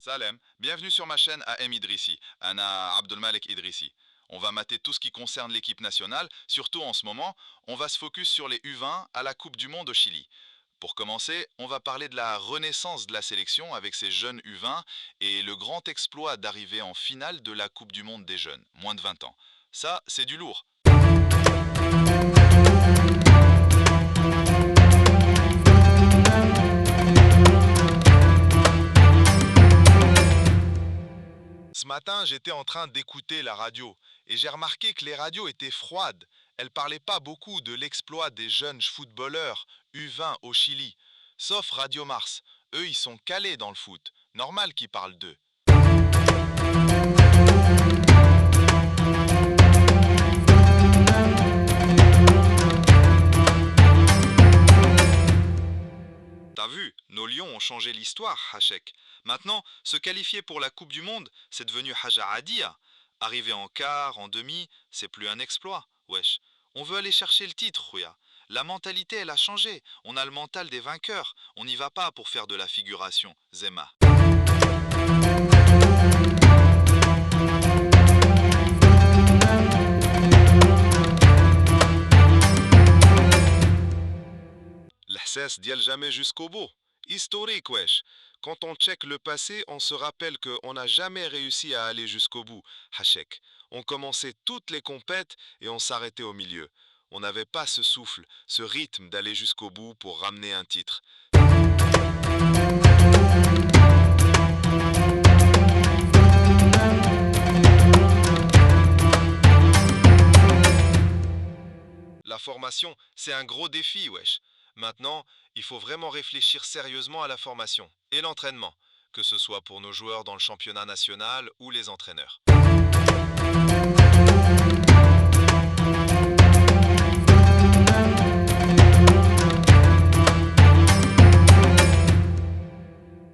Salem, bienvenue sur ma chaîne AM Idrissi, Anna Abdelmalek Idrissi. On va mater tout ce qui concerne l'équipe nationale, surtout en ce moment, on va se focus sur les U20 à la Coupe du Monde au Chili. Pour commencer, on va parler de la renaissance de la sélection avec ces jeunes U20 et le grand exploit d'arriver en finale de la Coupe du Monde des jeunes, moins de 20 ans. Ça, c'est du lourd. Ce matin, j'étais en train d'écouter la radio et j'ai remarqué que les radios étaient froides. Elles parlaient pas beaucoup de l'exploit des jeunes footballeurs U20 au Chili. Sauf Radio Mars. Eux, ils sont calés dans le foot. Normal qu'ils parlent d'eux. T'as vu, nos lions ont changé l'histoire, Hachek. Maintenant, se qualifier pour la Coupe du Monde, c'est devenu Haja Adia. Arriver en quart, en demi, c'est plus un exploit, wesh. On veut aller chercher le titre, Rouya. La mentalité, elle a changé. On a le mental des vainqueurs. On n'y va pas pour faire de la figuration, Zema. L'Hsas dial jamais jusqu'au bout. Historique, wesh. Quand on check le passé, on se rappelle qu'on n'a jamais réussi à aller jusqu'au bout, Hachek. On commençait toutes les compètes et on s'arrêtait au milieu. On n'avait pas ce souffle, ce rythme d'aller jusqu'au bout pour ramener un titre. La formation, c'est un gros défi, wesh. Maintenant, il faut vraiment réfléchir sérieusement à la formation et l'entraînement, que ce soit pour nos joueurs dans le championnat national ou les entraîneurs.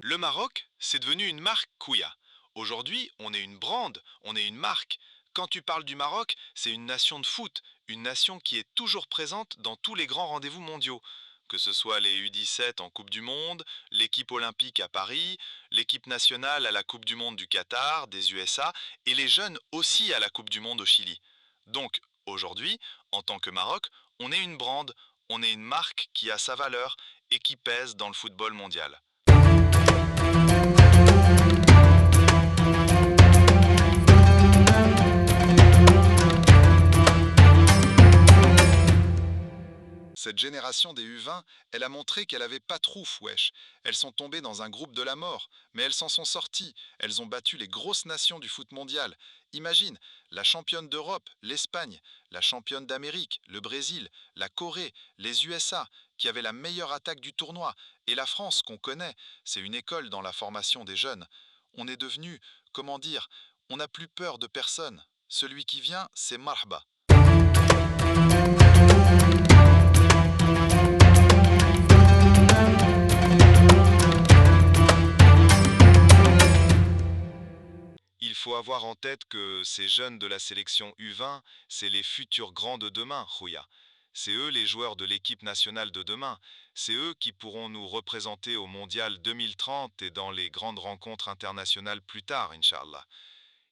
Le Maroc, c'est devenu une marque Kouya. Aujourd'hui, on est une brand, on est une marque. Quand tu parles du Maroc, c'est une nation de foot, une nation qui est toujours présente dans tous les grands rendez-vous mondiaux. Que ce soit les U17 en Coupe du Monde, l'équipe olympique à Paris, l'équipe nationale à la Coupe du Monde du Qatar, des USA, et les jeunes aussi à la Coupe du Monde au Chili. Donc, aujourd'hui, en tant que Maroc, on est une brand, on est une marque qui a sa valeur et qui pèse dans le football mondial. Cette génération des U20, elle a montré qu'elle avait pas trouf, wesh. Elles sont tombées dans un groupe de la mort, mais elles s'en sont sorties. Elles ont battu les grosses nations du foot mondial. Imagine, la championne d'Europe, l'Espagne, la championne d'Amérique, le Brésil, la Corée, les USA, qui avaient la meilleure attaque du tournoi, et la France qu'on connaît, c'est une école dans la formation des jeunes. On est devenu, comment dire, on n'a plus peur de personne. Celui qui vient, c'est Marhaba. Il faut avoir en tête que ces jeunes de la sélection U20, c'est les futurs grands de demain, Rouya. C'est eux les joueurs de l'équipe nationale de demain. C'est eux qui pourront nous représenter au Mondial 2030 et dans les grandes rencontres internationales plus tard, Inch'Allah.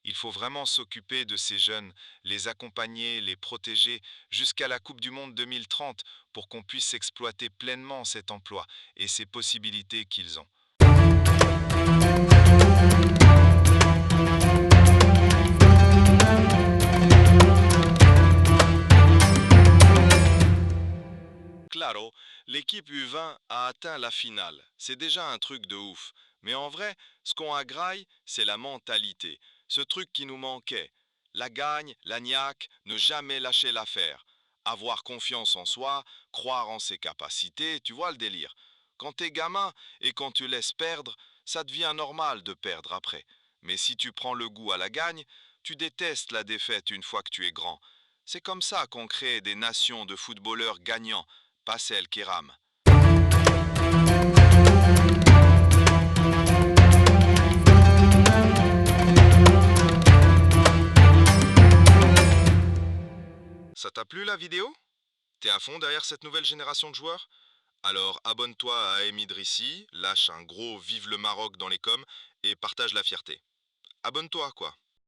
Il faut vraiment s'occuper de ces jeunes, les accompagner, les protéger jusqu'à la Coupe du Monde 2030 pour qu'on puisse exploiter pleinement cet emploi et ces possibilités qu'ils ont. Claro, l'équipe U20 a atteint la finale. C'est déjà un truc de ouf. Mais en vrai, ce qu'on agraille, c'est la mentalité. Ce truc qui nous manquait. La gagne, la niaque, ne jamais lâcher l'affaire. Avoir confiance en soi, croire en ses capacités, tu vois le délire. Quand t'es gamin et quand tu laisses perdre, ça devient normal de perdre après. Mais si tu prends le goût à la gagne, tu détestes la défaite une fois que tu es grand. C'est comme ça qu'on crée des nations de footballeurs gagnants, pas celles qui rament. Ça t'a plu la vidéo? T'es à fond derrière cette nouvelle génération de joueurs? Alors abonne-toi à AM Idrissi, lâche un gros vive le Maroc dans les coms et partage la fierté. Abonne-toi, quoi.